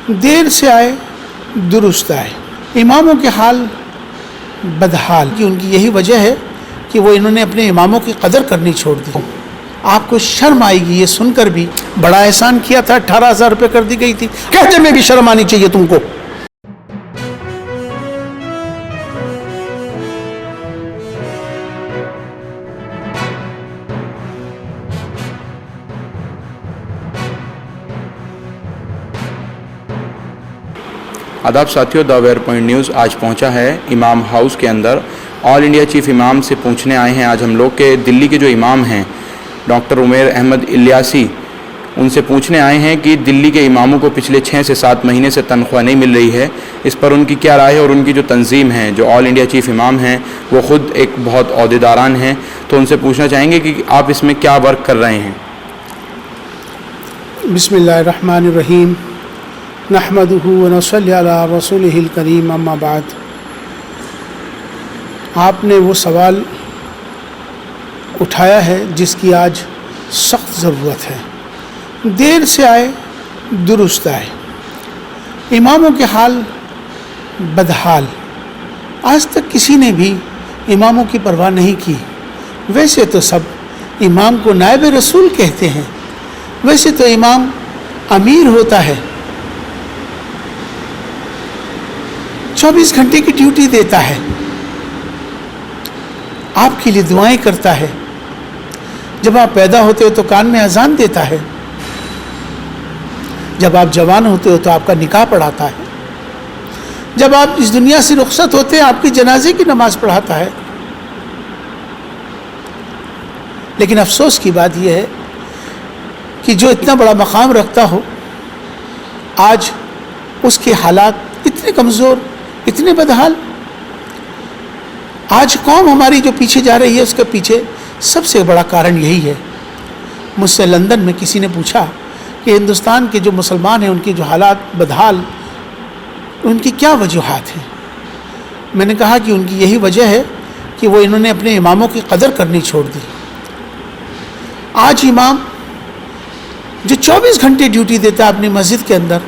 دیر سے آئے درست آئے. اماموں کے حال بدحال کی ان کی یہی وجہ ہے کہ وہ انہوں نے اپنے اماموں کی قدر کرنی چھوڑ دی. آپ کو شرم آئے گی یہ سن کر بھی. بڑا احسان کیا تھا, 18,000 روپے کر دی گئی تھی. کہتے میں بھی شرم آنی چاہیے تم کو. آداب ساتھیوں, دا ویئر پوائنٹ نیوز آج پہنچا ہے امام ہاؤس کے اندر. آل انڈیا چیف امام سے پوچھنے آئے ہیں آج ہم لوگ کہ دلی کے جو امام ہیں ڈاکٹر عمیر احمد الیاسی, ان سے پوچھنے آئے ہیں کہ دلی کے اماموں کو پچھلے 6 سے 7 مہینے سے تنخواہ نہیں مل رہی ہے. اس پر ان کی کیا رائے ہے, اور ان کی جو تنظیم ہے, جو آل انڈیا چیف امام ہیں, وہ خود ایک بہت عہدیداران ہیں, تو ان سے پوچھنا چاہیں گے کہ آپ اس میں کیا ورک کر رہے ہیں. بسم اللہ الرحمن الرحیم. نحمدہ ونصلی علی رسولہ الکریم. اما بعد. آپ نے وہ سوال اٹھایا ہے جس کی آج سخت ضرورت ہے. دیر سے آئے درست آئے. اماموں کے حال بدحال. آج تک کسی نے بھی اماموں کی پرواہ نہیں کی. ویسے تو سب امام کو نائب رسول کہتے ہیں. ویسے تو امام امیر ہوتا ہے, 24 گھنٹے کی ڈیوٹی دیتا ہے, آپ کے لیے دعائیں کرتا ہے. جب آپ پیدا ہوتے ہو تو کان میں اذان دیتا ہے. جب آپ جوان ہوتے ہو تو آپ کا نکاح پڑھاتا ہے. جب آپ اس دنیا سے رخصت ہوتے ہیں آپ کی جنازے کی نماز پڑھاتا ہے. لیکن افسوس کی بات یہ ہے کہ جو اتنا بڑا مقام رکھتا ہو, آج اس کے حالات اتنے کمزور, اتنے بدحال. آج قوم ہماری جو پیچھے جا رہی ہے اس کے پیچھے سب سے بڑا کارن یہی ہے. مجھ سے لندن میں کسی نے پوچھا کہ ہندوستان کے جو مسلمان ہیں ان کے جو حالات بدحال, ان کی کیا وجوہات ہیں. میں نے کہا کہ ان کی یہی وجہ ہے کہ وہ انہوں نے اپنے اماموں کی قدر کرنی چھوڑ دی. آج امام جو 24 گھنٹے ڈیوٹی دیتا ہے اپنی مسجد کے اندر,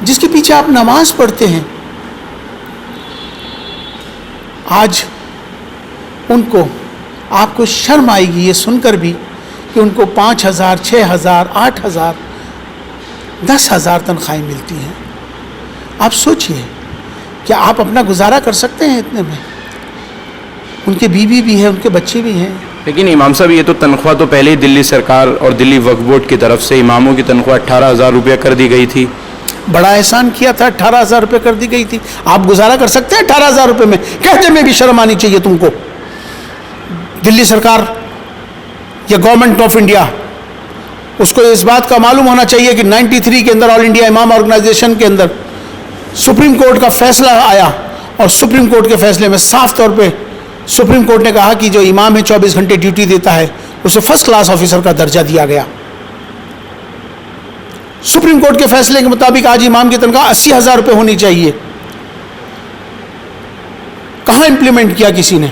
جس کے پیچھے آپ نماز پڑھتے ہیں, آج ان کو آپ کو شرم آئے گی یہ سن کر بھی کہ ان کو 5,000, 6,000, 8,000, 10,000 تنخواہیں ملتی ہیں. آپ سوچئے کیا آپ اپنا گزارا کر سکتے ہیں اتنے میں؟ ان کے بیوی بھی ہے, ان کے بچے بھی ہیں. لیکن امام صاحب یہ تو تنخواہ تو پہلے ہی دلی سرکار اور دلی وقف بورڈ کی طرف سے اماموں کی تنخواہ 18,000 روپیہ کر دی گئی تھی. بڑا احسان کیا تھا, 18,000 روپے کر دی گئی تھی. آپ گزارا کر سکتے ہیں 18,000 روپے میں؟ کہتے میں بھی شرم آنی چاہیے تم کو. دلی سرکار یا گورنمنٹ آف انڈیا, اس کو اس بات کا معلوم ہونا چاہیے کہ 93 کے اندر آل انڈیا امام آرگنائزیشن کے اندر سپریم کورٹ کا فیصلہ آیا, اور سپریم کورٹ کے فیصلے میں صاف طور پہ سپریم کورٹ نے کہا کہ جو امام ہے 24 گھنٹے ڈیوٹی دیتا ہے اسے فرسٹ کلاس آفیسر کا درجہ دیا گیا. سپریم کورٹ کے فیصلے کے مطابق آج امام کی تنخواہ 80,000 روپے ہونی چاہیے. کہاں امپلیمنٹ کیا کسی نے؟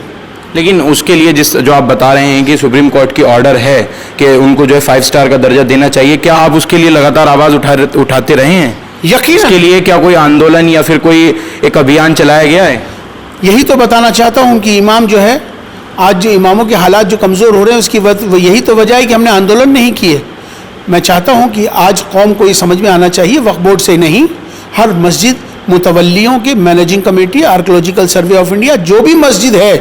لیکن اس کے لیے جو آپ بتا رہے ہیں کہ سپریم کورٹ کی آرڈر ہے کہ ان کو جو ہے 5 اسٹار کا درجہ دینا چاہیے, کیا آپ اس کے لیے لگاتار آواز اٹھاتے رہے ہیں؟ یقیناً. اس کے لیے کیا کوئی آندولن یا پھر کوئی ایک ابھیان چلایا گیا ہے؟ یہی تو بتانا چاہتا ہوں کہ امام جو ہے, آج جو اماموں کے حالات جو کمزور ہو رہے ہیں اس کی یہی تو وجہ ہے کہ ہم نے آندولن نہیں کیے. میں چاہتا ہوں کہ آج قوم کو یہ سمجھ میں آنا چاہیے, وقف بورڈ سے نہیں, ہر مسجد متولیوں کے managing committee, archaeological survey of India, جو بھی مسجد ہے,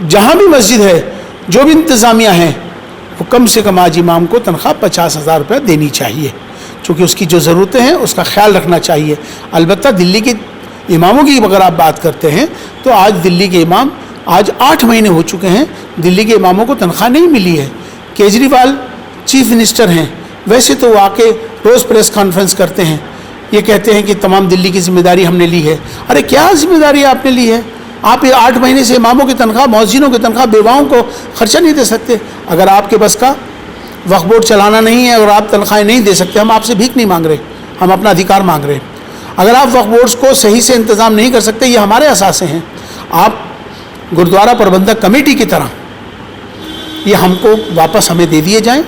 جہاں بھی مسجد ہے, جو بھی انتظامیہ ہیں, وہ کم سے کم آج امام کو تنخواہ 50,000 روپے دینی چاہیے, چونکہ اس کی جو ضرورتیں ہیں اس کا خیال رکھنا چاہیے. البتہ دلی کے اماموں کی اگر آپ بات کرتے ہیں تو آج دلی کے امام, آج 8 مہینے ہو چکے ہیں دلی کے اماموں کو تنخواہ نہیں ملی ہے. کیجریوال چیف منسٹر ہیں, ویسے تو وہ آ کے روز پریس کانفرنس کرتے ہیں, یہ کہتے ہیں کہ تمام دلی کی ذمہ داری ہم نے لی ہے. ارے کیا ذمہ داری آپ نے لی ہے؟ آپ یہ 8 مہینے سے اماموں کی تنخواہ, مؤذنوں کی تنخواہ, بیواؤں کو خرچہ نہیں دے سکتے. اگر آپ کے بس کا وقف بورڈ چلانا نہیں ہے اور آپ تنخواہیں نہیں دے سکتے, ہم آپ سے بھیک نہیں مانگ رہے, ہم اپنا ادھیکار مانگ رہے ہیں. اگر آپ وقف بورڈز کو صحیح سے انتظام نہیں کر سکتے, یہ ہمارے اثاثے ہیں, آپ گردوارہ پربندھک کمیٹی کی طرح یہ ہم کو واپس ہمیں دے دیے جائیں.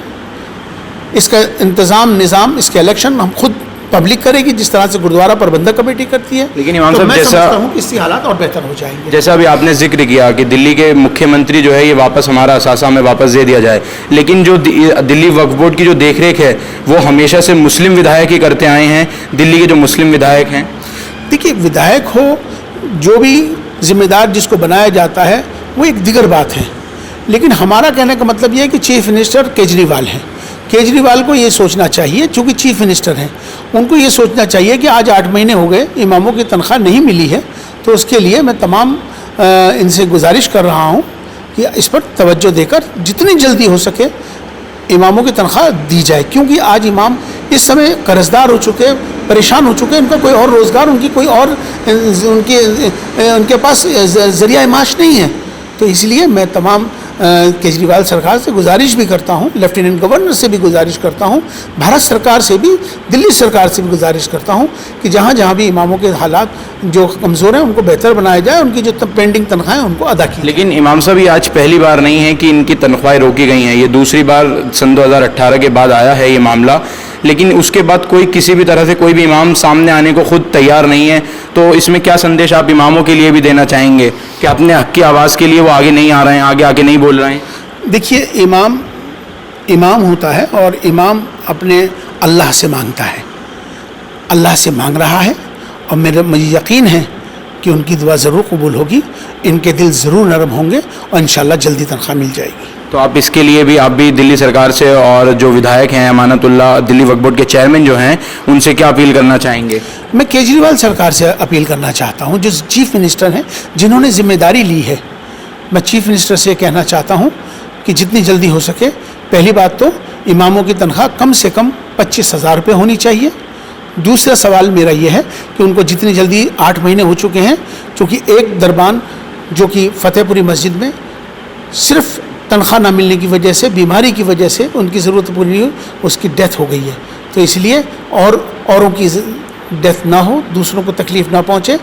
اس کا انتظام نظام اس کے الیکشن ہم خود پبلک کرے گی جس طرح سے گردوارہ پربندک کمیٹی کرتی ہے. لیکن امام تو صاحب میں جیسا سمجھتا ہوں کہ اس سے حالات اور بہتر ہو جائیں گے. جیسا ابھی آپ نے ذکر کیا کہ دلی کے مکھیہ منتری جو ہے یہ واپس ہمارا اثاثہ ہمیں واپس دے دیا جائے, لیکن جو دلی وقف بورڈ کی جو دیکھ ریکھ ہے وہ ہمیشہ سے مسلم ودھائک ہی کرتے آئے ہیں. دلی کے جو مسلم ودھائک ہیں, دیکھیے ودھائک ہو جو بھی ذمہ دار جس کو بنایا جاتا ہے وہ ایک دیگر بات ہے, لیکن ہمارا کہنے کا مطلب یہ ہے کہ چیف منسٹر کیجریوال ہیں. کیجریوال کو یہ سوچنا چاہیے, چونکہ چیف منسٹر ہیں, ان کو یہ سوچنا چاہیے کہ آج 8 مہینے ہو گئے اماموں کی تنخواہ نہیں ملی ہے, تو اس کے لیے میں تمام ان سے گزارش کر رہا ہوں کہ اس پر توجہ دے کر جتنی جلدی ہو سکے اماموں کی تنخواہ دی جائے, کیونکہ آج امام اس سمے قرض دار ہو چکے, پریشان ہو چکے, ان کا کوئی اور روزگار, ان کی کوئی اور ان کے پاس ذریعہ معاش نہیں ہے. تو اس لیے میں تمام کیجریوال سرکار سے گزارش بھی کرتا ہوں, لیفٹیننٹ گورنر سے بھی گزارش کرتا ہوں, بھارت سرکار سے بھی, دلی سرکار سے بھی گزارش کرتا ہوں کہ جہاں جہاں بھی اماموں کے حالات جو کمزور ہیں ان کو بہتر بنایا جائے, ان کی جو پینڈنگ تنخواہیں ان کو ادا کی. لیکن امام صاحب یہ آج پہلی بار نہیں ہے کہ ان کی تنخواہیں روکی گئی ہیں, یہ دوسری بار سن 2018 کے بعد آیا ہے یہ معاملہ, لیکن اس کے بعد کوئی کسی بھی طرح سے کوئی بھی امام سامنے آنے کو خود تیار نہیں ہے. تو اس میں کیا سندیش آپ اماموں کے لیے بھی دینا چاہیں گے کہ اپنے حق کی آواز کے لیے وہ آگے نہیں آ رہے ہیں, آگے آگے نہیں بول رہے ہیں؟ دیکھیے امام ہوتا ہے اور امام اپنے اللہ سے مانگتا ہے, اللہ سے مانگ رہا ہے, اور مجھے یقین ہے کہ ان کی دعا ضرور قبول ہوگی, ان کے دل ضرور نرم ہوں گے اور انشاءاللہ جلدی تنخواہ مل جائے گی. تو آپ اس کے لیے بھی آپ بھی دلی سرکار سے اور جو ودھائک ہیں امانت اللہ دلی وقف بورڈ کے چیئرمین جو ہیں ان سے کیا اپیل کرنا چاہیں گے؟ میں کیجریوال سرکار سے اپیل کرنا چاہتا ہوں, جو چیف منسٹر ہیں جنہوں نے ذمہ داری لی ہے, میں چیف منسٹر سے کہنا چاہتا ہوں کہ جتنی جلدی ہو سکے, پہلی بات تو اماموں کی تنخواہ کم سے کم 25,000 روپے ہونی چاہیے. دوسرا سوال میرا یہ ہے کہ ان کو جتنی جلدی 8 مہینے ہو چکے ہیں, چونکہ ایک دربان جو کہ فتح پوری مسجد میں صرف تنخواہ نہ ملنے کی وجہ سے, بیماری کی وجہ سے ان کی ضرورت پوری نہیں ہوئی, اس کی ڈیتھ ہو گئی ہے. تو اس لیے اوروں کی ڈیتھ نہ ہو, دوسروں کو تکلیف نہ پہنچے,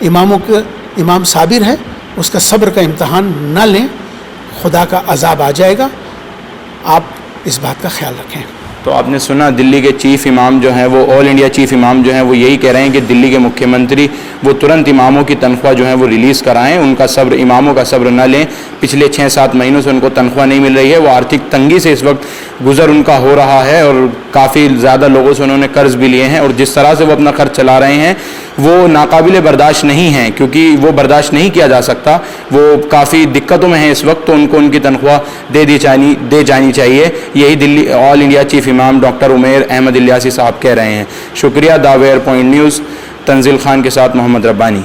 امام صابر ہے, اس کا صبر کا امتحان نہ لیں, خدا کا عذاب آ جائے گا. آپ اس بات کا خیال رکھیں. تو آپ نے سنا دلی کے چیف امام جو ہیں وہ آل انڈیا چیف امام جو ہیں وہ یہی کہہ رہے ہیں کہ دلی کے مکھیہ منتری وہ ترنت اماموں کی تنخواہ جو ہے وہ ریلیز کرائیں, ان کا صبر, اماموں کا صبر نہ لیں. پچھلے 6-7 مہینوں سے ان کو تنخواہ نہیں مل رہی ہے, وہ آرتھک تنگی سے اس وقت گزر ان کا ہو رہا ہے, اور کافی زیادہ لوگوں سے انہوں نے قرض بھی لیے ہیں, اور جس طرح سے وہ اپنا خرچ چلا رہے ہیں وہ ناقابل برداشت نہیں ہیں, کیونکہ وہ برداشت نہیں کیا جا سکتا. وہ کافی دقتوں میں ہیں اس وقت, تو ان کو ان کی تنخواہ دے جانی چاہیے. یہی دلی آل انڈیا چیف امام ڈاکٹر عمیر احمد الیاسی صاحب کہہ رہے ہیں. شکریہ. دا ویئر پوائنٹ نیوز, تنزیل خان کے ساتھ محمد ربانی.